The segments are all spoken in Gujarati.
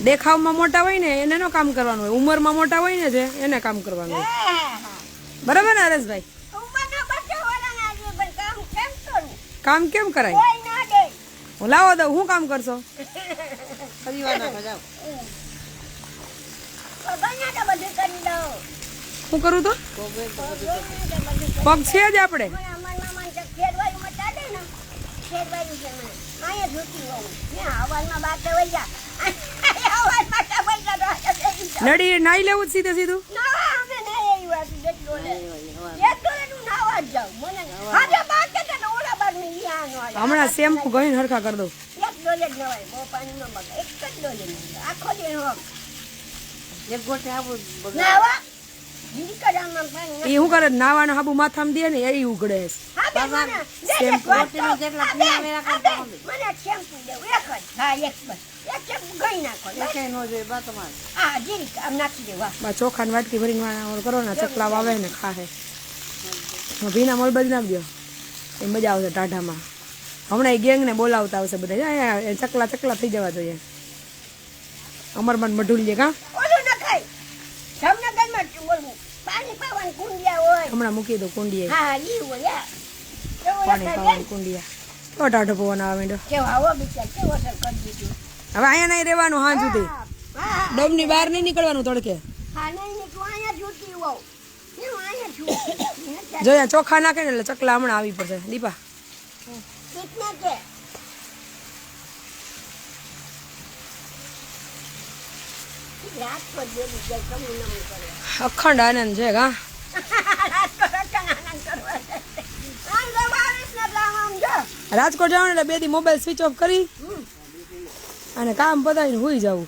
દેખાવમાં મોટા હોય ને એને નો કામ કરવાનું હોય, ઉંમરમાં મોટા હોય ને જે એને કામ કરવાનું હોય. બરાબર ને હરેશભાઈ? કામ કેમ કરાય? હું લાવો દઉં, હું કામ કરશો? શું કરું તો પગ છે જ આપણે. નડી નાઈ લેવું જ સીધે સીધું. હમણાં શેમ્પુ ગઈ હરખા કરી દઉં. એ શું કરે નાવાનો હાબુ માથામાં દે ને એ ઉગડે. ચોખા ને વાટકી ભરીને કરો ને ચકલા વાવે ને ખાહે. ભીના મોલ બધી નાખજો, એ મજા આવશે ટાઢામાં. હમણાં એ ગેંગ ને બોલાવતા આવશે બધા, ચકલા ચકલા થઈ જવા જોઈએ. અમરમાન મઢુલિયે કા હમણાં મૂકી દો કુંડિયા, પાણી પાવાનું કુંડિયા. તો ટાઢો પવન આવે. હવે અહીંયા નહીં રહેવાનું, હા સુધી ડોમ ની બહાર નહીં નીકળવાનું તડકે. જો ચોખા નાખે ને એટલે ચકલા હમણાં આવી પડશે. દીપા અખંડ આનંદ છે કા. રાજકોટ જવાનું એટલે 2 દી મોબાઈલ સ્વિચ ઓફ કરી અને કામ પતાવીને હુઈ જવું.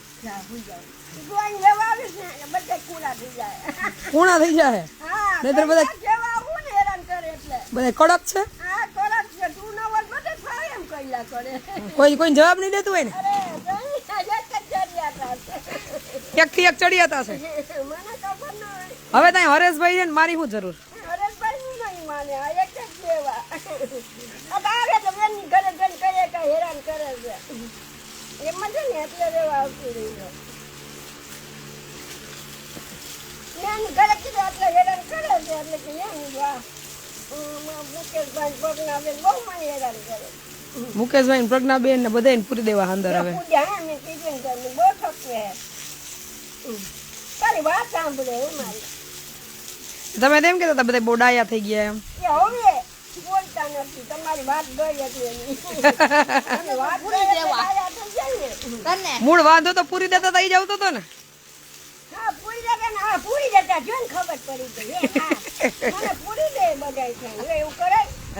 પૂણા થઈ જાય નહીતર બધા કડક છે. કોઈ જવાબ નહીં દેતું હોય ને, એક થી એક ચડિયાતા છે. હવે ત્યાં હરેશભાઈ છે ને મારી શું જરૂર? મુકેશભાઈ પ્રજ્ઞાબેન ને બધા પૂરી દેવા અંદર. હવે તમે તેમ કેતા હતા બધા બોડાયા થઈ ગયા એમ. મૂળ વાંધો તો પૂરી દેતા થઈ જાવ તો ને.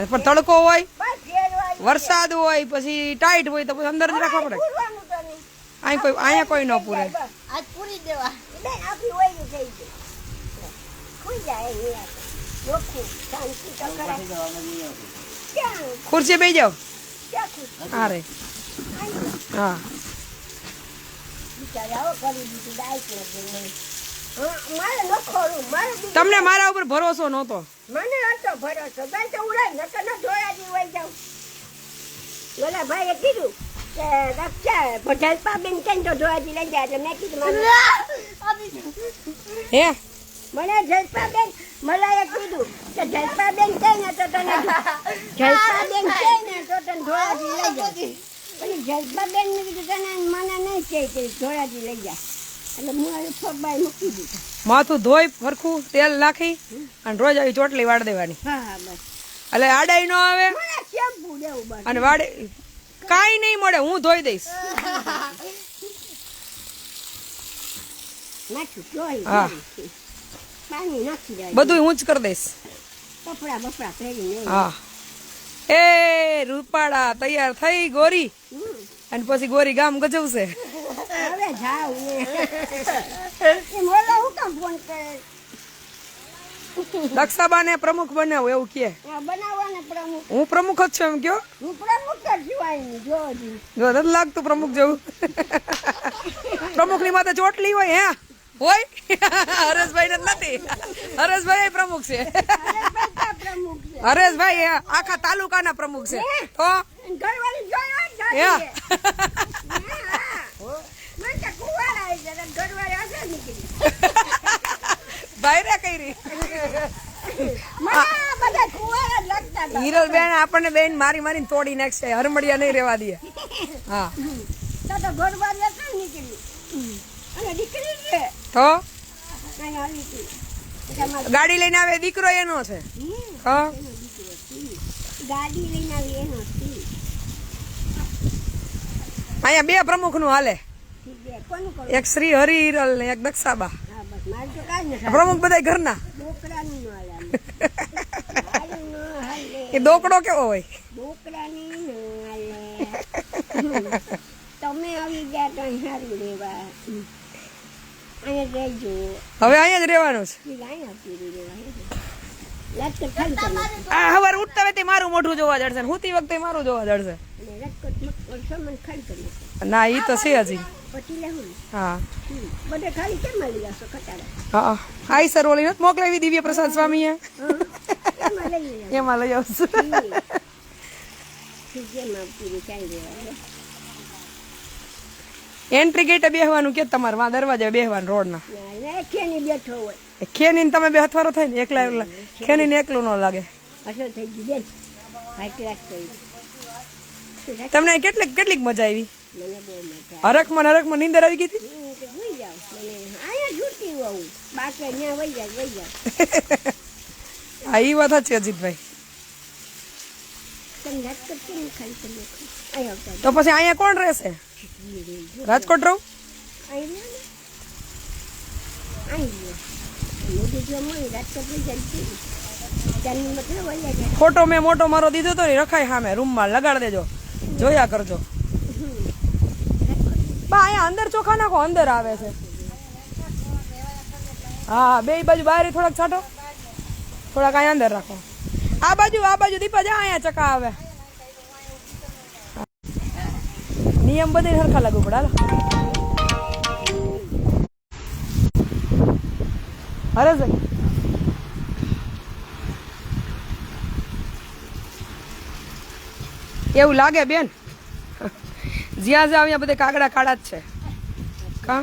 પણ તડકો હોય, વરસાદ હોય, પછી ટાઈટ હોય તો અંદર જ રાખવા પડે. અહીંયા કોઈ ન પૂરે. ખુરશી બેસી જાવ. અરે હા તમને મારા ઉપર ભરોસો નહોતો. મને હતો ભરોસો, ભાઈ તો ઉડાય નકર ન ધોયાજી વઈ જાવ. ઓલા ભાઈએ કીધું કે રક્ષા ભજલપાબેન કેમ તો ધોયાજી લઈ જાય, એટલે મેં કીધું હે મને જલપાબેન મલાએ કીધું કે જલપાબેન કે ને તો તને જલપાબેન કે ને તો તને ધોયાજી લઈ જાય. પછી જલપાબેન ને કીધું તને મને નહીં કે ધોયાજી લઈ જાય, એટલે હું ફોબાઈ મૂકી દીધું. માથું ધોઈ ફરખું તેલ નાખી અને રોજ આવી ચોટલી વાળ દેવાની. એટલે આડાઈ ન આવે અને વાડે કાઈ નહીં મળે, હું ધોઈ દઈશ. હા બધું હું જ કરી દઈશ. હા એ રૂપાળા તૈયાર થઈ ગોરી, અને પછી ગોરી ગામ ગજવશે. દક્ષાબા ને પ્રમુખ બનાવો એવું કે. હું પ્રમુખ જ છું એમ કયો. જો નથી લાગતું પ્રમુખ જેવું. પ્રમુખ ની માથે ચોટલી હોય. હે હોય હરેશભાઈ ને નથી. હરેશભાઈ પ્રમુખ છે. હરેશભાઈ આખા તાલુકાના પ્રમુખ છે. તો ઘરવાળે આગળ નીકળી બાયરા કરી મને આ બધા કુંવારા જ લાગતા હતા. હિરલ બેન આપણને બેન મારી મારીને તોડી નાખશે, હરમડિયા નહીં રહેવા દે. હા તો ઘરવાળે આગળ નીકળી અને દીકરી છે તો કઈ આવી હતી. તમારે ગાડી લઈને આવે દીકરો એનો છે. હા ગાડી લઈને આવી એનો થી અહીંયા બે પ્રમુખ નું હાલે, કોનું કરું? એક શ્રી હરિ હિરલ ને એક દક્ષાબા. હા બસ મારે તો કાંઈ નથી. પ્રમુખ બધા ઘરના. ડોકરાનું ન હાલે. મારું ન હાલે. એ દોકડો કેવો હોય? ડોકરાની ન હાલે. તમે આવી ગયા તો અહીં સારું રહેવા. અહીંયા રહેજો. હવે અહીંયા જ રહેવાનું છે. અહીંયા પીરી રહેવા. રાજકોટ ખાલી કરી. આ હવાર ઉઠતા વેતે મારું મોઢું જોવા જડશે ને હુતી વખતે મારું જોવા જડશે. અને રાજકોટ સામાન ખાલી કરી. ના ઈ તો છે હજી. પછી લેવું. હા બધે ખાલી કેમ મળી જશો ખટાડા? હા આઈ સર ઓલી નથી મોકલાવી દિવ્ય પ્રસાદ સ્વામીએ, એમાં લઈ લેજો. એમાં લઈ આવશું. જેમાં પીરી ચાલી રહેવા. એન્ટ્રી ગેટે બેહવાનું કે તમારે વા દરવાજે બેહવાનું રોડના. ખેની બેઠો હોય. ખેની તમે બે હથવારો થાય ને એકલા એકલા ખેની ને એકલું ન લાગે. અસર થઈ ગઈ બેન. હાઈ ક્લાસ કરી. તમને કેટલીક મજા આવી? મને બહુ મજા હરખમાં નીંદર આવી ગઈ હતી? હું તો ભૂલી જાઉં. મને અહીંયા છૂટી હોઉં બાકી ત્યાં વહી જાય. હા ઈ વાત સાચી અજીતભાઈ. તમે રાજકોટ કેમ ખાલી કરી નાખો? અહીં આવતા તો પછી અહીંયા કોણ રહેશે? રાજકોટ રહું? અહીં રહ્યો ને અહીં રહ્યો. મોટી જો મળી રાજકોટ લઈ જાય ત્યાંની મતલબ વહી જાય. ફોટો મેં મોટો મારો દીધો તો ને રખાય સામે રૂમમાં લગાડ દેજો, જોયા કરજો. બા અહીંયા અંદર ચોખા નાખો, અંદર આવે છે. હા બે બાજુ બહાર થોડાક છાંટો, થોડાક અહીંયા અંદર રાખો. આ બાજુ દીપા જા અહીંયા ચકા આવે. નિયમ બધે સરખા લાગુ પડે. હાલો હરેશભાઈ એવું લાગે બેન, જ્યાં જ્યાં અહીંયા બધે કાગડા કાળા જ છે. કા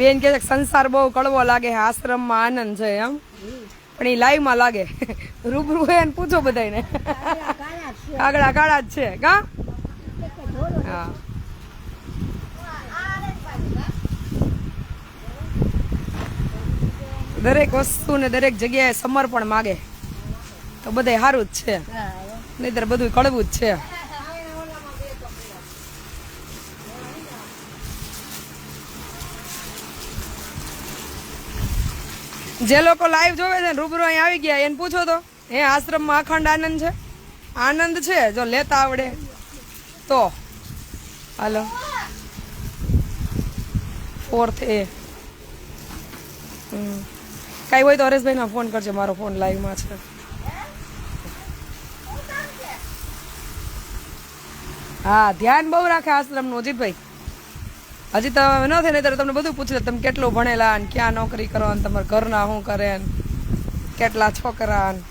બેન કે છે સંસાર બહુ કડવો લાગે, આશ્રમમાં આનંદ છે એમ, પણ એ લાઈવમાં લાગે. રૂબરૂ હોય ને પૂછો બધાને, કાગડા કાળા જ છે. કા હા દરેક વસ્તુ ને દરેક જગ્યાએ સમર્પણ માગે તો બધે સારું જ છે, નહીતર બધું કડવું જ છે. જે લોકો લાઈવ જોવે છે ને રૂબરૂ અહીં આવી ગયા એને પૂછો તો હે આશ્રમમાં અખંડ આનંદ છે? આનંદ છે જો લેતા આવડે તો. હાલો 4th A કઈ હોય તો હરેશભાઈ ના ફોન કરજો, મારો ફોન લાઈવમાં છે. હા ધ્યાન બહુ રાખે આશ્રમનું અજીતભાઈ. હજી તો ન થાય નહીં તમને બધું પૂછે તમે કેટલું ભણેલા ને ક્યાં નોકરી કરો ને તમારા ઘરના શું કરે ને કેટલા છોકરા ને.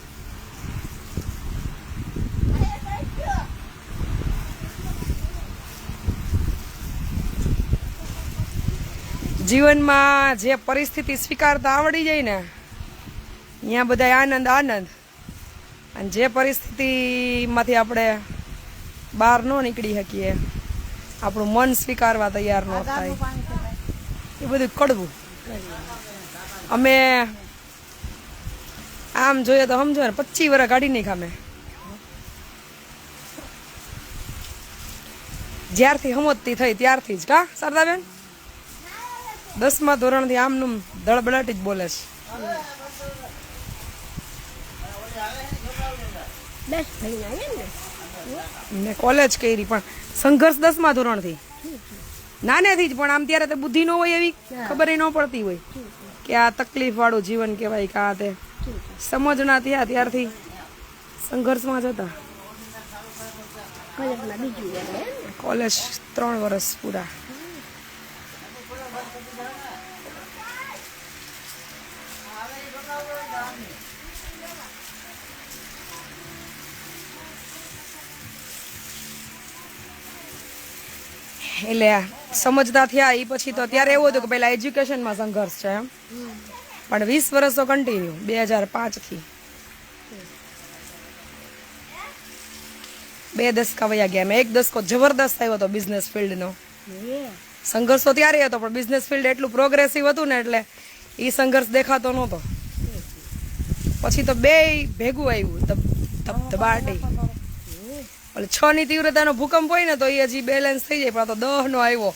જીવનમાં જે પરિસ્થિતિ સ્વીકારતા આવડી જાય ને ત્યાં બધા આનંદ અને જે પરિસ્થિતિમાંથી આપણે બહાર ન નીકળી શકીએ, આપણું મન સ્વીકારવા તૈયાર ન થાય, એ બધું કડવું. અમે આમ જોઈએ તો સમજો ને 25 વર્ષ કાઢી નહીં ખામે, જ્યારથી સમજતી થઈ ત્યારથી જ. કા શારદાબેન 10મા ધોરણથી આમનું ધડબડાટી જ બોલે છે. મેં કોલેજ કરી પણ સંઘર્ષ 10મા ધોરણથી, નાનેથી જ. પણ આમ ત્યારે તો બુદ્ધિ ન હોય એવી ખબર ન પડતી હોય કે આ તકલીફ વાળું જીવન કહેવાય કે આ તે સમજ ના થયા ત્યારથી સંઘર્ષમાં જ હતા. કોલેજ 3 વર્ષ પૂરા. એટલે સમજતા થયા એ પછી તો ત્યારે એવું હતું કે પહેલા એજ્યુકેશનમાં સંઘર્ષ છે એમ, પણ 20 વર્ષ તો કન્ટિન્યુ 2005 થી 2 દશકા વયા ગયા. મેં 1 દશકો જબરદસ્ત આવ્યો હતો બિઝનેસ ફિલ્ડનો. સંઘર્ષ તો ત્યારે હતો પણ બિઝનેસ ફિલ્ડ એટલું પ્રોગ્રેસિવ હતું ને એટલે એ સંઘર્ષ દેખાતો નહોતો. પછી તો બે ભેગું આવ્યું ધબાટી. એટલે 6 ની તીવ્રતાનો ભૂકંપ હોય ને તો એ હજી બેલેન્સ થઈ જાય, પણ આ તો 10 નો આવ્યો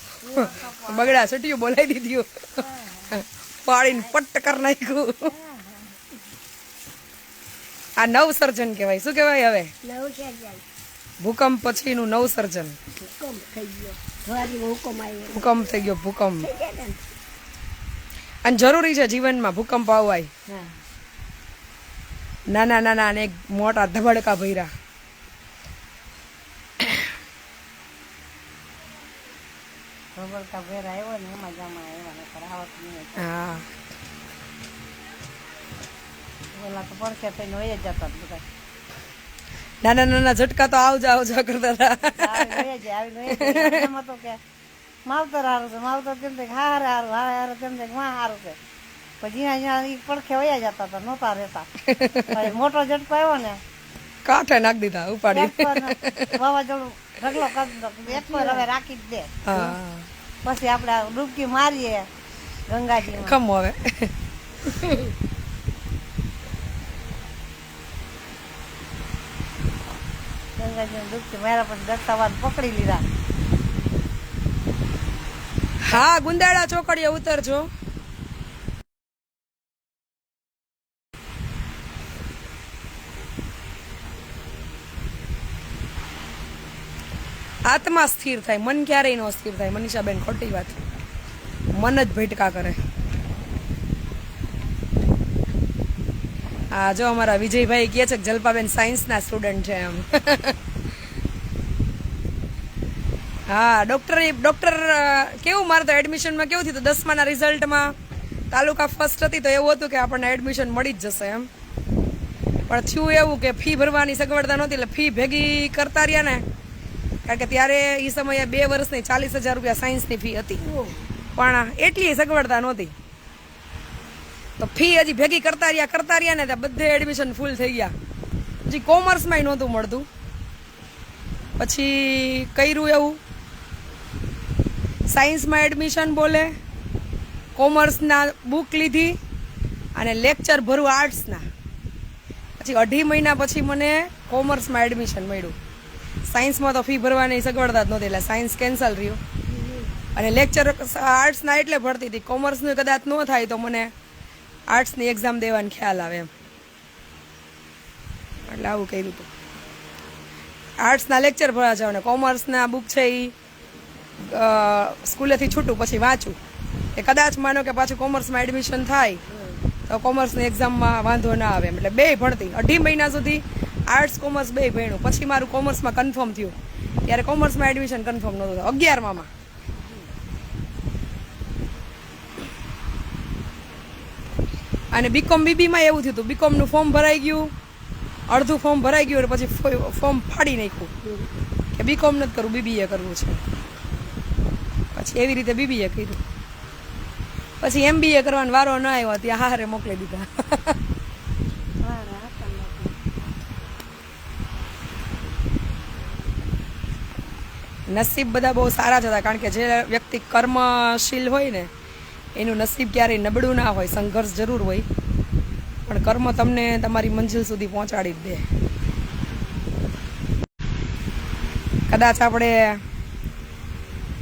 બગડા સટ્યું બોલાવી દીધું, પાડીને પટ્ટ કરી નાખ્યું. આ નવસર્જન કહેવાય. શું કહેવાય હવે? ભૂકંપ પછીનું નવસર્જન. ભૂકંપ થઈ ગયો ભૂકંપ. અને જરૂરી છે જીવનમાં ભૂકંપ આવવાય. નાના નાના અને એક મોટા ધબડકા ભર્યા. હા નાના નાના ઝટકા તો આવજા આવજા કરતા હતા. માવતર હારું છે, માવતર તેમ થાય હારે હારું, હારે હારે તેમ થાય માં હારું છે. પછી જ્યાં પડખે વયા જતા હતા, નહોતા રહેતા. મોટો ઝટકો આવ્યો ને કાંઠે નાખી દીધા ઉપાડી. વાવાઝોડું ઢગલો કરી એક પર હવે રાખી જ દે. પછી આપણે ડૂબકી મારીએ ગંગાજી. ખમો હવે ગંગાજી ડૂબકી માર્યા પછી દત્તાવાદ પકડી લીધા. હા ગુંદાળા ચોકડીએ ઉતરજો. આત્મા સ્થિર થાય, મન ક્યારેય ન સ્થિર થાય. મનીષાબેન ખોટી વાત, મન જ ભટકા કરે. હા જો અમારા વિજયભાઈ કહે છે કે જલ્પાબેન સાયન્સના સ્ટુડન્ટ છે એમ. હા ડોક્ટર કેવું મારે તો એડમિશનમાં કેવું થયું 10માના રિઝલ્ટમાં તાલુકા ફર્સ્ટ હતી તો એવું હતું કે આપણને એડમિશન મળી જ જશે એમ. પણ થયું એવું કે ફી ભરવાની સગવડતા નહોતી એટલે ફી ભેગી કરતા રહ્યા ને, કારણ કે ત્યારે એ સમયે 2 વર્ષની 40,000 રૂપિયા સાયન્સની ફી હતી, પણ એટલી સગવડતા નહોતી. તો ફી હજી ભેગી કરતા રહ્યા ને ત્યાં બધે એડમિશન ફૂલ થઈ ગયા. હજી કોમર્સમાંય નહોતું મળતું. પછી કર્યું એવું સાયન્સમાં એડમિશન બોલે, કોમર્સના બુક લીધી અને લેક્ચર ભરું આર્ટ્સના. પછી 2.5 મહિના પછી મને કોમર્સમાં એડમિશન મળ્યું. સાયન્સમાં તો ફી ભરવાની સગવડતા જ નહોતી એટલે સાયન્સ કેન્સલ રહ્યું અને લેક્ચર આર્ટ્સના એટલે ભરતી હતી. કોમર્સનું કદાચ ન થાય તો મને આર્ટ્સની એક્ઝામ દેવાનો ખ્યાલ આવે એમ, એટલે આવું કર્યું હતું. આર્ટ્સના લેક્ચર ભરા જાવ ને કોમર્સના બુક છે એ સ્કૂલેથી છૂટું પછી વાંચું એ કદાચ માનો કે પાછું કોમર્સમાં એડમિશન થાય તો કોમર્સની એક્ઝામમાં વાંધો ના આવે એમ. એટલે બે ભણતી 2.5 મહિના સુધી આર્ટ્સ કોમર્સ બે ભણ્યું. પછી મારું કોમર્સમાં કન્ફર્મ થયું, ત્યારે કોમર્સમાં એડમિશન કન્ફર્મ નહોતું થયું 11માં. અને બીકોમ બીબીમાં એવું થયું હતું, બીકોમનું ફોર્મ ભરાઈ ગયું, અડધું ફોર્મ ભરાઈ ગયું પછી ફોર્મ ફાડી નાખ્યું કે બીકોમ નથી કરવું બીબીએ કરવું છે. પછી એવી રીતે બીબીએ કર્યું. પછી MBA કરવાનો વારો ન આવ્યો ત્યાં હારે મોકલી દીધા. નસીબ બધા બહુ સારા જ હતા, કારણ કે જે વ્યક્તિ કર્મશીલ હોય ને એનું નસીબ ક્યારેય નબળું ના હોય. સંઘર્ષ જરૂર હોય પણ કર્મ તમને તમારી મંજિલ સુધી પહોંચાડી જ દે. કદાચ આપણે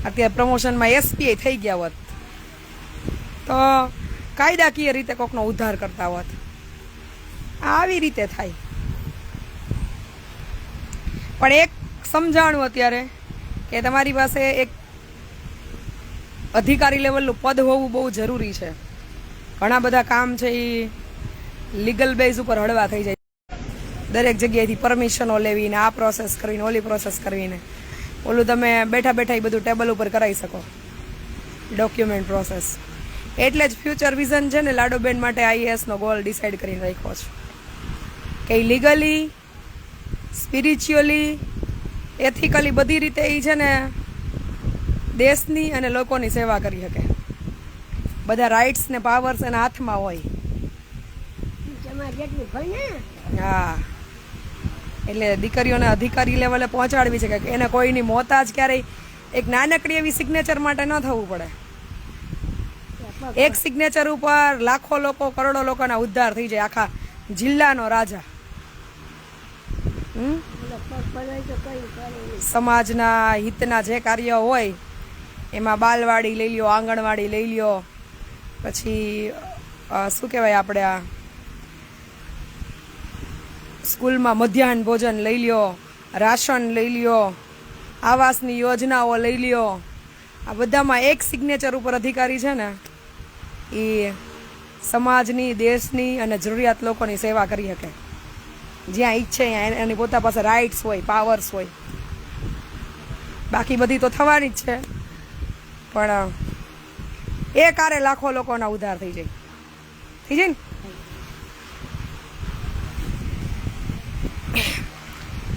અત્યારે પ્રમોશનમાં SPI થઈ ગયા હોત તો કાયદાકીય રીતે કોકનો ઉદ્ધાર કરતા હોત. આવી રીતે થાય. પણ એક સમજાણું અત્યારે કે તમારી પાસે એક અધિકારી લેવલનું પદ હોવું બહુ જરૂરી છે. ઘણા બધા કામ છે એ લીગલ બેઝ ઉપર હળવા થઈ જાય. દરેક જગ્યાએથી પરમિશનો લેવીને આ પ્રોસેસ કરવીને ઓલી પ્રોસેસ કરવીને ઓલું તમે બેઠા બેઠા એ બધું ટેબલ ઉપર કરાવી શકો, ડોક્યુમેન્ટ પ્રોસેસ. એટલે જ ફ્યુચર વિઝન છે ને લાડોબેન માટે IASનો ગોલ ડિસાઇડ કરીને રાખ્યો છે કે લીગલી, સ્પિરિચ્યુઅલી, એથિકલી બધી રીતે એ છે ને દેશની અને લોકોની સેવા કરી શકે. બધા રાઇટ્સ ને પાવર્સ એના હાથમાં હોય. તમારે જેટલું ભણે હા, એટલે દીકરીઓને અધિકારી લેવલે પહોંચાડવી છે કે એને કોઈની મોતાજ ક્યારેય એક નાનકડી એવી સિગ્નેચર માટે ન થવું પડે. એક સિગ્નેચર ઉપર લાખો લોકો, કરોડો લોકોના ઉદ્ધાર થઈ જાય, આખા જિલ્લાનો રાજા. સમાજના હિતના જે કાર્ય હોય એમાં બાલવાડી લઈ લ્યો, આંગણવાડી લઈ લ્યો, પછી શું કહેવાય આપણે આ સ્કૂલમાં મધ્યાહન ભોજન લઈ લ્યો, રાશન લઈ લ્યો, આવાસની યોજનાઓ લઈ લ્યો, આ બધામાં એક સિગ્નેચર ઉપર અધિકારી છે ને એ સમાજની, દેશની અને જરૂરિયાત લોકોની સેવા કરી શકે. જ્યાં ઈચ્છે ત્યાં એની પોતા પાસે રાઇટ્સ હોય, પાવર્સ હોય. બાકી બધી તો થવાની જ છે, પણ એ કારે લાખો લોકોના ઉદ્ધાર થઈ જાય. થઈ જાય ને?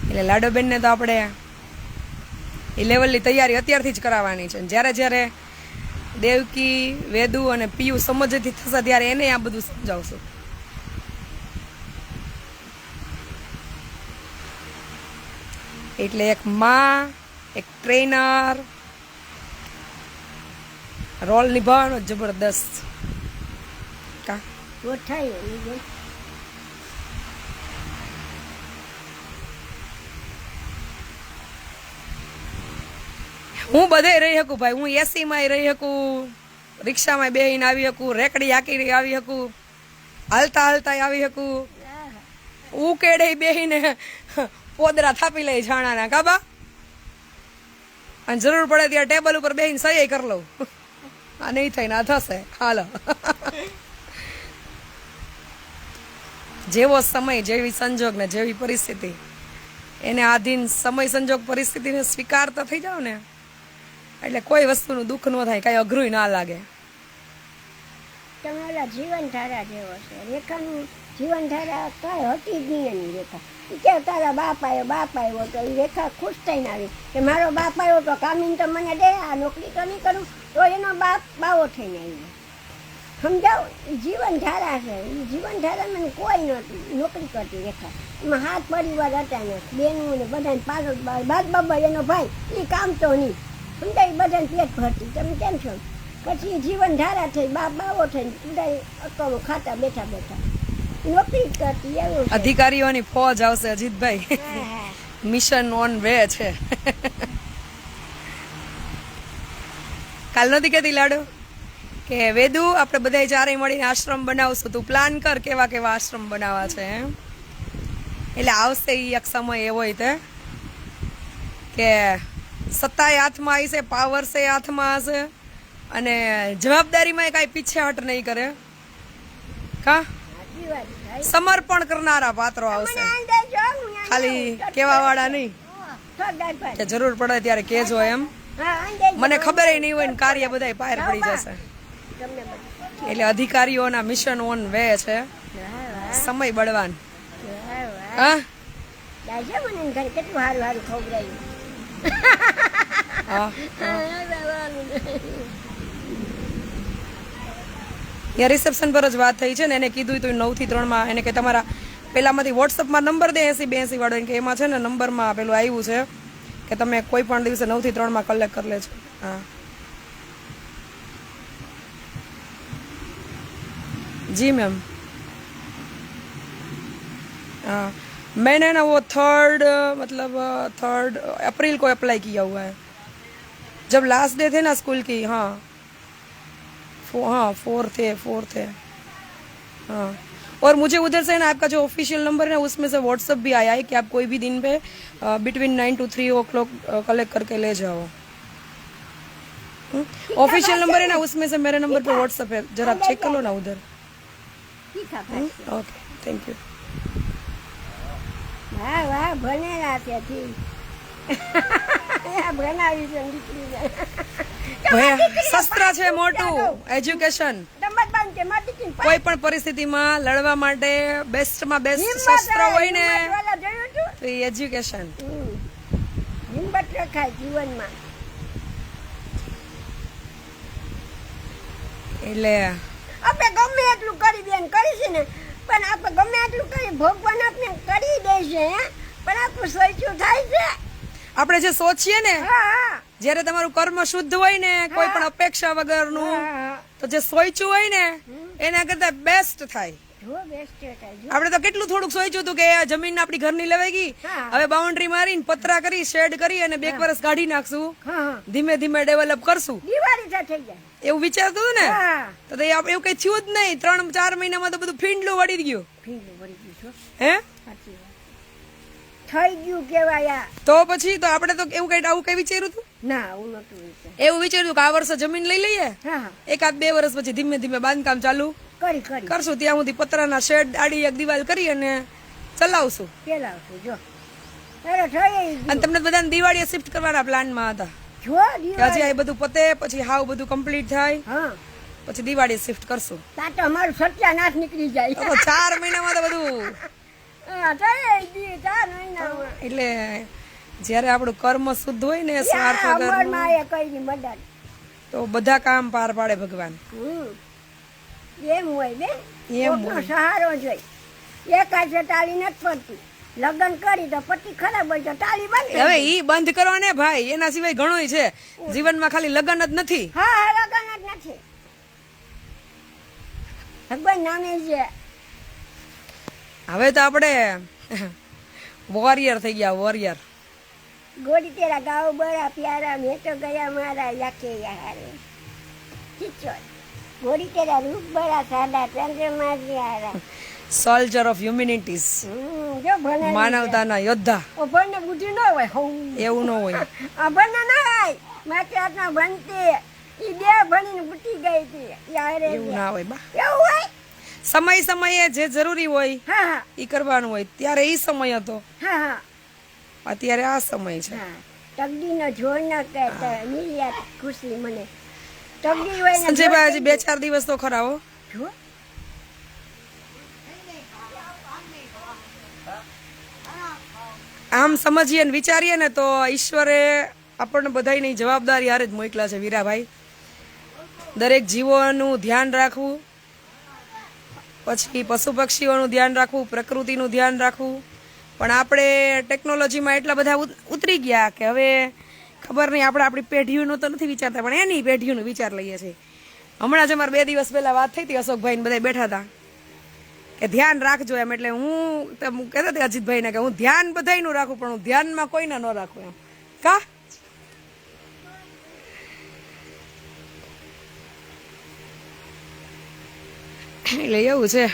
એટલે લાડોબેનને તો આપણે એ લેવલની તૈયારી અત્યારથી જ કરાવવાની છે. જ્યારે જ્યારે દેવકી, વેદુ અને પિયુ સમજથી થશે ત્યારે એને આ બધું સમજાવશું. એટલે એક માં, એક ટ્રેનર રોલ નિભાવવાનો જબરદસ્ત. કા ગોઠાય હું બધે રહી શકું ભાઈ. હું એસી માં રહી શકું, રિક્ષામાં બેહીને આવી શકું, રેકડી હાકી આવી શકું, હાલતા હાલતા આવી શકું, ઉકેડે બેહીને પોદરા થાપી લઈ છાણાના કાબા, અને જરૂર પડે ત્યારે ટેબલ ઉપર બેહીને સહી કરી લઉં. આ નહીં થાય ને આ થશે, હાલો. જેવો સમય, જેવી સંજોગ ને જેવી પરિસ્થિતિ, એને આધીન સમય સંજોગ પરિસ્થિતિને સ્વીકારતા થઈ જાવ ને એટલે કોઈ વસ્તુનું દુઃખ ન થાય, કઈ અઘરું ના લાગે. તમારા જીવનધારા જેવો છે. રેખાનું જીવનધારા કઈ હતી જ નહીં એની રેખા. કે તારા બાપ આવ્યો તો એ રેખા ખુશ થઈને આવી કે મારો બાપ આવ્યો તો કામીન તો મને દે, આ નોકરી તો નહીં કરું, તો એનો બાપ બાવો થઈને આવ્યો. સમજાવો, જીવનધારા છે. એ જીવનધારામાં કોઈ નહોતી નોકરી કરતી રેખા. એમાં હાથ પરિવાર હતા ને, બેનું ને બધાને પાછળ બાદ બાબા એનો ભાઈ, એ કામ તો નહીં. સમજાય, બધાને પેટ ભરતી. તમે કેમ છો? પછી જીવનધારા થઈ, બાપ બાવો થઈને બધા અક્કમો ખાતા બેઠા બેઠા નોકરી કરતી. એવું અધિકારીઓની ફોજ આવશે અજીતભાઈ. મિશન ઓન વે છે. કાલ નથી કહેતી લાડો કે વેદુ આપણે બધા ચારે મળીને આશ્રમ બનાવશું, તું પ્લાન કર કેવા કેવા આશ્રમ બનાવવા છે. એટલે આવશે એ એક સમય એવો તે કે સત્તાએ હાથમાં આવી છે, પાવર છે હાથમાં હશે, અને જવાબદારીમાં કાંઈ પીછેહટ નહીં કરે. કા સમર્પણ કરનારા પાત્રો આવશે, ખાલી કેવા વાળા નહીં કે જરૂર પડે ત્યારે કેજો એમ. મને ખબર નહીં હોય ને કાર્ય બધા પાર પડી જશે. એટલે અધિકારીઓના મિશન ઓન વે છે. સમય બળવાન. હા કેટલું સારું સારું ખવડાવ્યું. ત્યાં રિસેપ્શન પર જ વાત થઈ છે ને, એને કીધું હતું 9 થી 3 માં એને કે તમારા પેલામાંથી વોટ્સઅપમાં નંબર દે 80-82 વાળો, કે એમાં છે ને નંબરમાં પેલું આવ્યું છે કે તમે કોઈ પણ દિવસે 9 થી 3 માં કલેક્ટ કરી લેજો. हाँ जी मैम. हाँ मैंने ना वो 3 अप्रैल को अप्लाई किया हुआ है, जब लास्ट डे थे ना स्कूल की. हाँ हाँ 4 थे. हाँ और मुझे उधर से ना आपका जो ऑफिशियल नंबर है ना उसमें से व्हाट्सएप भी आया है कि आप कोई भी दिन पे बिटवीन 9 to 3 o'clock कलेक्ट करके ले जाओ. ऑफिशियल नंबर है ना उसमें से मेरे नंबर पे व्हाट्सएप है, जरा आप चेक कर लो ना उधर. Okay thank you. વાહ વાહ ભણેલા ત્યાંથી ભણાવી છે દીકરીને. શસ્ત્ર છે મોટું એજ્યુકેશન. કોઈ પણ પરિસ્થિતિમાં લડવા માટે બેસ્ટમાં બેસ્ટ શસ્ત્ર હોય ને તો એ એજ્યુકેશન. હિંમત રખાય જીવનમાં. એટલે આપણે ગમે એટલું કરી દે કરીશું ને, પણ આપણે ગમે એટલું કરી ભગવાન આપણે કરી દે છે હે, પણ આપણું સોચ્યું થાય છે. આપણે જે સોચીએ ને, હા જ્યારે તમારું કર્મ શુદ્ધ હોય ને, કોઈ પણ અપેક્ષા વગરનું, હા તો જે સોચ્યું હોય ને એના કરતા બેસ્ટ થાય. જો બેસ્ટ થાય જો. આપણે તો કેટલું થોડુંક સોચ્યું હતું કે આ જમીન આપણી ઘરની લેવાઈ ગઈ, હા. હવે બાઉન્ડ્રી મારીને પતરા કરી શેડ કરી અને 2 વર્ષ કાઢી નાખશું, હા ધીમે ધીમે ડેવલપ કરશું, દિવાળી તો થઈ જાય. એવું વિચારતું હતું ને. હા તો એવું કઈ થયું જ નહીં. 3-4 મહિનામાં તો બધું ફીંડલું વળી ગયું. ફીલું વળી ગયું છો. હે સાચી વાત. થઈ ગયું કેવાય આ. તો પછી તો આપણે તો એવું કઈ આવું કઈ વિચાર્યું હતું? ના હું નતું વિચાર. એવું વિચાર્યું કે આ વર્ષે જમીન લઈ લઈએ, હા 1-2 વર્ષ પછી ધીમે ધીમે બાંધકામ ચાલુ કરી કરશું, ત્યાં સુધી પતરાના શેડ આડી એક દિવાલ કરી અને ચલાવશું. પેલા આવશું જો. અરે થઈ અને ગયું. તમને બધાને દિવાળીએ શિફ્ટ કરવાના પ્લાનમાં હતા જો કે હજી દિવાળી. આ બધું પતે પછી હાવ બધું કમ્પ્લીટ થાય હા પછી દિવાળીએ શિફ્ટ કરશું. ત્યાં તો અમારું સત્યાનાશ નીકળી જાય. તો 4 મહિનામાં તો બધું. હા થઈ ગયું 4 મહિનામાં. એટલે જ્યારે આપણું કર્મ શુદ્ધ હોય ને, સ્વાર્થ વગરનું, અમરમાં એ કઈ મદદ. તો બધા કામ પાર પાડે ભગવાન. એમ હોય બેન. એમ કોકનો હોય. સહારો જોઈ. એક હાથે તાળી નથી પડતી. લગ્ન કરી તો પતિ ખરાબ હોય તો તાળી બંધ. હવે ઈ બંધ કરો ને ભાઈ, એના સિવાય ઘણું છે જીવનમાં, ખાલી લગ્ન જ નથી. હા લગ્ન જ નથી. ભગવાન નામે છે. હવે તો આપણે વોરિયર થઈ ગયા, વોરિયર. ગોરી તેરા ગાવ બડા પ્યારા મેં તો ગયા મારા યાકે યારે ચિચોર. ગોરી તેરા રૂપ બડા સાદા ચંદ્રમા યારા. સોલ્જર ઓફ હ્યુમેનિટીઝ, જો ભણે માનવતાના યોદ્ધા. અભણને બુદ્ધિ ન હોય. એવું ન હોય. અભણને ના હોય. માથે હાથમાં ભણતી ઈ 2 ભણીને બુટી ગઈ હતી યારે. એવું ના હોય બા. એવું હોય. સમય સમયે જે જરૂરી હોય હા હા ઈ કરવાનું હોય. ત્યારે ઈ સમય હતો, હા હા અત્યારે આ સમય છે. હા. તકદીરનો જોર ના કહેતા મિલ્યા ખુશી મને. તકદીર હોય ને સંજયભાઈ હજી 2-4 દિવસ તો ખરા હો. જો. આમ સમજીએ ને વિચારીએ ને તો ઈશ્વરે આપણને બધાની જવાબદારી હારે જ મોકલા છે વીરાભાઈ. દરેક જીવોનું ધ્યાન રાખવું, પછી પશુ પક્ષીઓનું ધ્યાન રાખવું, પ્રકૃતિનું ધ્યાન રાખવું. પણ આપણે ટેકનોલોજીમાં એટલા બધા ઉતરી ગયા કે હવે ખબર નહીં, આપણે આપણી પેઢીઓનું તો નથી વિચારતા, પણ એની પેઢીઓનું વિચાર લઈએ છીએ. હમણાં જ અમારે 2 દિવસ પહેલા વાત થઈ હતી, અશોકભાઈ ને બધા બેઠા હતા કે ધ્યાન રાખજો એમ. એટલે હું કહેતા હતા અજીતભાઈને કે હું ધ્યાન બધાયનું રાખું, પણ હું ધ્યાનમાં કોઈને ન રાખું એમ. કા એટલે એવું છે.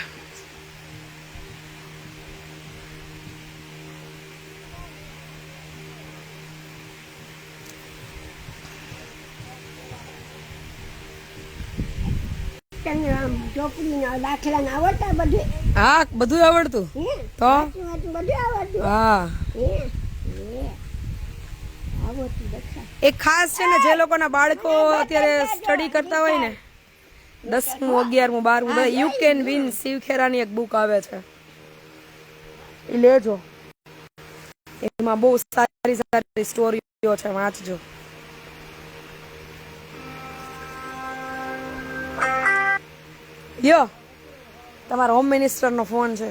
તને આમ ચોપડીના દાખલાને આવડતા બધે? હા બધું આવડતું. હે? તો વાંચું બધું આવડતું? હા, હે? હે. આવડતું દક્ષા. એક ખાસ છે ને જે લોકોના બાળકો અત્યારે સ્ટડી કરતા હોય ને, 10મું 11મું 12મું બધા, યુ કેન વિન, શિવ ખેરાની એક બુક આવે છે, એ લેજો. એમાં બહુ સારી સારી સ્ટોરીઓ છે, વાંચજો. યો તમારા હોમ મિનિસ્ટરનો ફોન છે,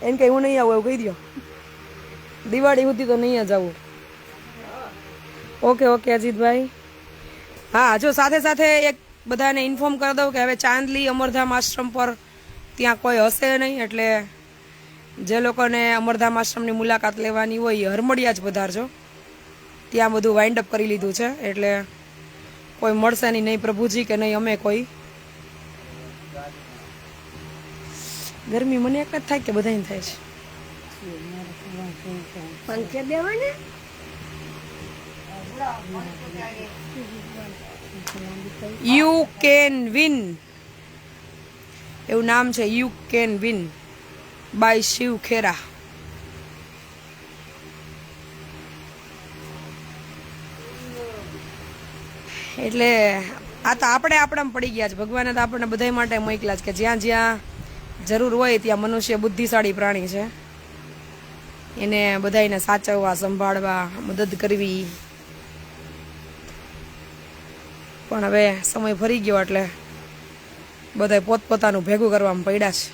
એમ કે હું નહીં આવું એવું કહી દો. દિવાળી સુધી તો નહીં જ આવું. Okay okay Ajitbhai. હા જો સાથે સાથે એક બધાને ઇન્ફોર્મ કરી દઉં કે હવે ચાંદલી અમરધામ આશ્રમ પર ત્યાં કોઈ હશે નહીં, એટલે જે લોકોને અમરધામ આશ્રમની મુલાકાત લેવાની હોય એ હરમડિયા જ પધારજો. ત્યાં બધું વાઇન્ડ અપ કરી લીધું છે, એટલે કોઈ મળશે નહીં પ્રભુજી કે નહીં અમે કોઈ. ગરમી મને એક જ થાય કે બધાને થાય છે? પંખે બેવાને યુ કેન વિન એવું નામ છે, you can win by Shiv Khera. એટલે આ તો આપણે આપણામાં પડી ગયા છે. ભગવાને તો આપણને બધા માટે મોકલા છે કે જ્યાં જ્યાં જરૂર હોય ત્યાં મનુષ્ય બુદ્ધિશાળી પ્રાણી છે, એને બધાને સાચવવા, સંભાળવા, મદદ કરવી. પણ હવે સમય ફરી ગયો એટલે બધા પોતપોતાનું ભેગું કરવામાં પડ્યા છે,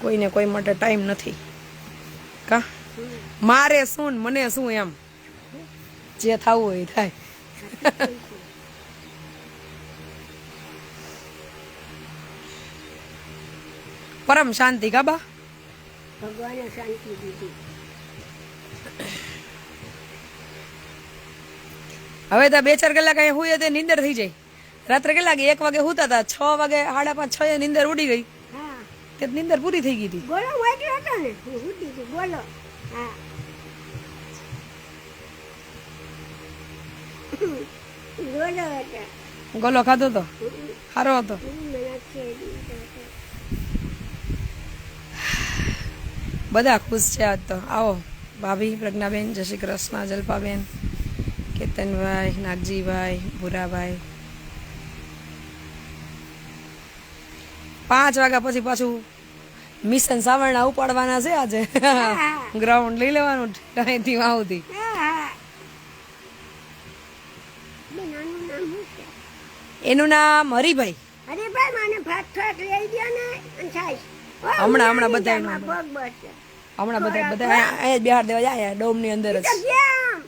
કોઈને કોઈ માટે ટાઈમ નથી. કા મારે શું ને મને શું, એમ જે થવું હોય એ થાય. પરમ શાંતિ કાબા. ભગવાને શાંતિ દીધી. હવે તો 2-4 કલાક અહીંયા હુઈએ તે નીંદર થઈ જાય. રાત્રે કેટલા વાગે 1 વાગે હુતા હતા, 6 વાગે 5:30 6 નીંદર ઉડી ગઈ. હા તે નીંદર પૂરી થઈ ગઈ હતી. ગોળો વાગ્યો હતો ને, હું ઉઠી હતી ગોળો. હા ગોળો હતો. ગોલો ખાધો તો સારો હતો. મને છે દીધો હતો. બધા ખુશ છે આજ તો. આવો ભાભી પ્રજ્ઞાબેન, જય શ્રી કૃષ્ણ, જલ્પાબેન, કેતનભાઈ, નાગજીભાઈ, ભૂરાભાઈ. 5 વાગ્યા પછી પાછું મિશન સાવરણા ઉપાડવાના છે આજે. ગ્રાઉન્ડ લઈ લેવાનું અહીંથી આવતી. હા બેન આનું નામ શું છે? એનું નામ હરિભાઈ. અરે ભાઈ મને ભાત થોડાક લઈ દો ને અને છાશ. હમણાં બધાયનું. પગ બસ હમણાં બધા અહીંયા બિહાર દેવા જાય ડોમ ની અંદર જ. કેમ?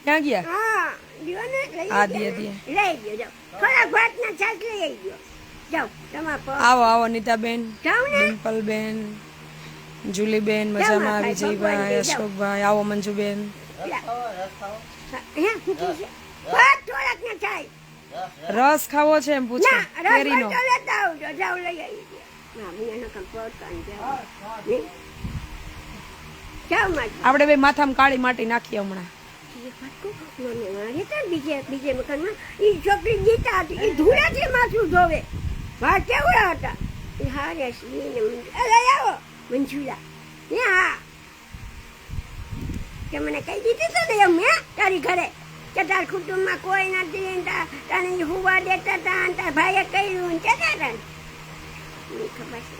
ક્યાં ગયા? હા દિયો ને લઈ આ દો દે ને. દે. લઈ ગયો જાઓ. થોડા ભાત ના છાશ લઈ આવી ગયો. જાઓ તમારા પગ. આવો આવો નીતાબેન, જાઓ ને. ડિમ્પલબેન, જુલીબેન, મજામાં, વિજયભાઈ, અશોકભાઈ, આવો મંજુબેન. હે શું છે? ભાત થોડાક ના છાશ. રસ ખાવો છે એમ પૂછો? ના રસ કેરીનો. તો લેતા આવજો. જાઓ લઈ આવી ગયો. ના મને કંપોટ જાઓ. જાઓ માજી. આપણે બે માથામાં કાળી માટી નાખીએ હમણાં. બીજે મકાનમાં ઈ છોકરી ગીતા હતી, ઈ ધૂળેથી માથું ધોવે. ભાર કેવડા હતા એ હારે લઈ આવો મંજુલા. હા કે મને કહી દીધી તો ને એમ તારી ઘરે કે તાર કુટુંબમાં કોઈ નથી, તને હુવા દેતા હતા, તાર ભાઈએ કહ્યું કેતા હતા. ખબર છે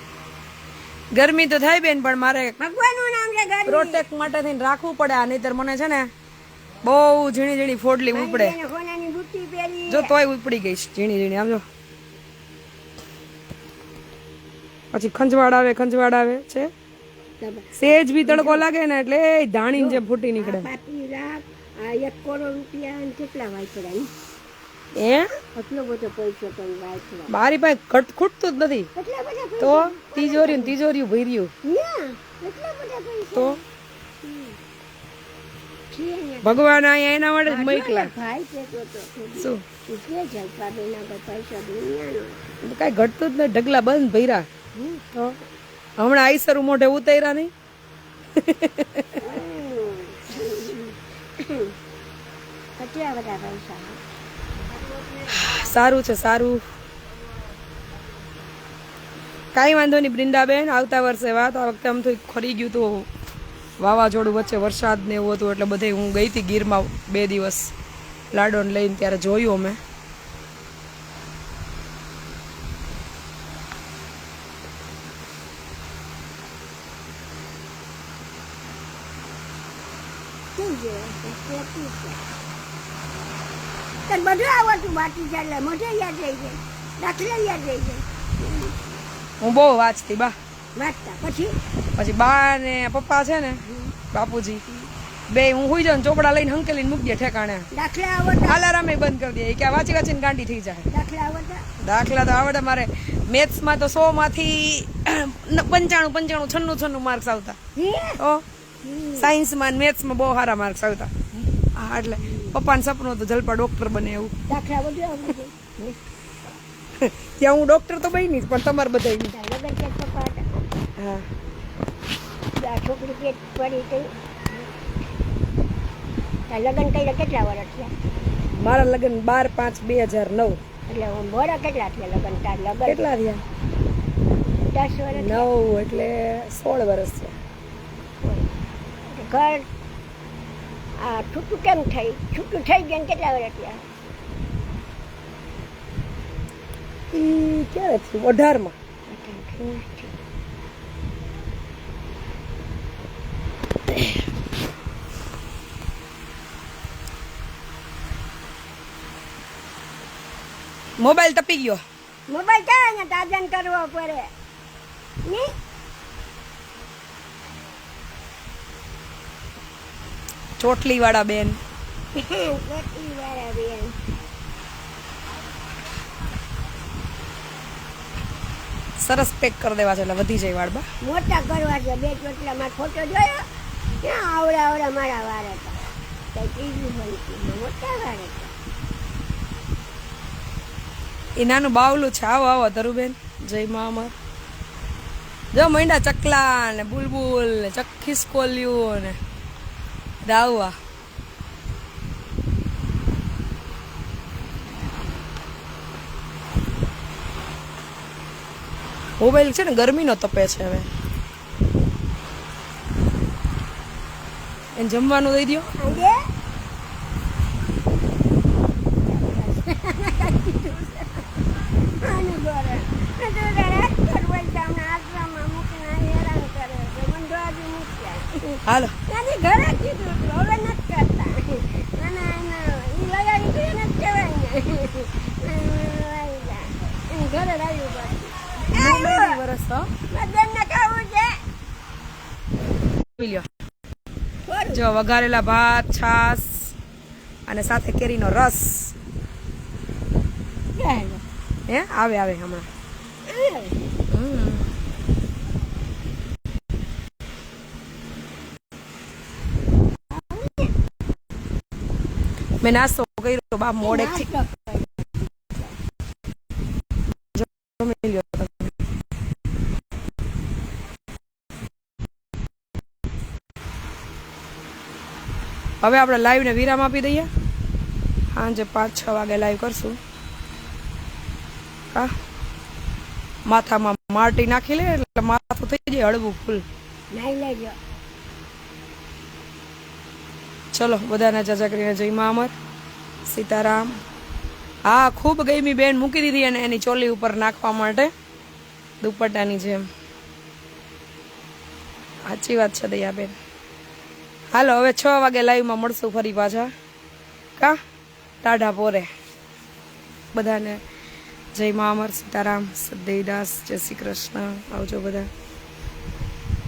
ગરમી તો થાય બેન, પણ મારે ભગવાનનું નામ છે ગરમી. પ્રોટેક્ટ માટે થઈને રાખવું પડે. આ નહીતર મને છે ને બહુ ઝીણી ઝીણી ફોડલી ઉપડે. એને સોનાની બુટ્ટી પહેરી. જો તોય ઉપડી ગઈ છે ઝીણી ઝીણી. આમ જો પછી ખંજવાળ આવે છે. સેજ બી તડકો લાગે ને એટલે ધાણીને જેમ ફૂટી નીકળે. પાપી રાખ આ 1 કરોડ રૂપિયા અને કેટલા વાપરા ને એ આટલો બધો પૈસો તો વાપરા. મારી પાસે ખૂટતું જ નથી. કેટલા બધા પૈસા? તો તિજોરી ભર્યું ના કેટલા બધા પૈસા તો છે ને. ભગવાન અહીંયા એના માટે જ મોકલા. ભાઈ કહેતો તો શું કે જલપા બેના પર પૈસા દુનિયાનો. કઈ ઘટતું જ નહીં. ઢગલા બંધ ભર્યા. તો હમણાં આઈસર મોઢે ઉતાર્યા નહીં. કેટલા બધા પૈસા. સારું છે સારું. કાંઈ વાંધો નહીં બ્રિંદાબેન, આવતા વર્ષે વાત. આ વખતે આમ તો ખરી ગયું હતું વાવાઝોડું વચ્ચે, વરસાદ ને એવું હતું એટલે બધે હું ગઈ હતી ગીરમાં 2 દિવસ લાડોને લઈને, ત્યારે જોયું અમે. બધું આવડતું બાકી છે એટલે મોઢે યાદ રહી જાય, દાખલા યાદ રહી જાય. હું બહુ વાંચતી બા. વાંચતા પછી બા ને પપ્પા છે ને બાપુજી બે, હું હુઈ જાઉં ચોપડા લઈને હંકેલીને મૂકી દે ઠેકાણે. દાખલા આવડતા. અલાર્મ બંધ કરી દે કે વાંચી વાંચીને ગાંડી થઈ જાય. દાખલા આવડતા. દાખલા તો આવડે. મારે મેથ્સમાં તો 100 માંથી 95 96 માર્ક્સ આવતા. ઓ સાયન્સમાં ને મેથ્સમાં બહુ સારા માર્ક્સ આવતા. હા એટલે પપ્પાનું સપનું હતું જલપા ડોક્ટર બને એવું. દાખલા બધું આવડી જાય. ત્યાં હું ડોક્ટર તો બની પણ તમારે બધા લગન કે પપ્પા હતા. હા આ છોકરી પેટ પડી ગઈ. લગન કર્યા કેટલા વર્ષ થયા? મારા લગ્ન 12/5/2009. એટલે મોડા કેટલા થયા લગન? તાર લગન કેટલા થયા? 10 વર્ષ. 9 એટલે 16 વર્ષ થયા. ઘર આ છૂટું કેમ થઈ? છૂટું થઈ ગયા ને કેટલા વર્ષ થયા? ઈ ક્યારે થયું? 18માં. મોબાઈલ તપી ગયો. મોબાઈલ ક્યાં ને તાજન કરવો પડે ની ચોટલી વાળા બેન. કેટલી વાર બેન સરસ પેક કરી દેવા છે એટલે વધી જાય વાળ બા. મોટા કરવા છે 2 ચોટલામાં ફોટો જોયો ક્યાં આવડા મારા વાળ હતા કઈ ત્રીજું બનતું મોટા વાળ હતા એ નાનું બાવલું છે. આવો આવો ધરુબેન, જય મા અમર. જો મંડા ચકલા ને બુલબુલ ને ખિસકોલ્યું ને દાવા. મોબાઈલ છે ને ગરમીનો તપે છે હવે. એને જમવાનું દઈ દો. અંગે આને ગોરે તો રાત કરવા જાવને આશ્રમમાં મૂકીને હેરાન કરે છે મંદવાજી મૂક્યા હાલો ત્યાંથી ઘરે કીધું હતું, હવે નથી કરતા અને ઈ લગાડી તો એને જ કહેવાય ને ઘરે રહ્યું બે વરસ તો બેનને ખાવું છે પી લ્યો. થોડું જો વઘારેલા ભાત, છાસ અને સાથે કેરીનો રસ. હે આવે આવે હમણાં. મેં નાસ્તો કર્યો બા મોડેકથી. જમી લ્યો તમે. હવે આપણે લાઈવ ને વિરામ આપી દઈએ. સાંજે 5-6 વાગે લાઈવ કરશું. હા, માથામાં માટી નાખી લે એટલે માથું થઈ જાય હળવું ફૂલ. નાઈ લેજો ચલો બધાને જાજા કરીને જય મા અમર, સીતારામ. હા, ખૂબ ગઈમી બેન મૂકી દીધી અને એની ચોલી ઉપર નાખવા માટે દુપટ્ટાની જેમ. સાચી વાત છે દયાબેન. હાલો હવે 6 વાગે લાઈવમાં મળશું ફરી પાછા. કા ટાઢા પોરે. બધાને જય મા અમર, સીતારામ, સદૈદાસ, જય શ્રી કૃષ્ણ. આવજો બધા.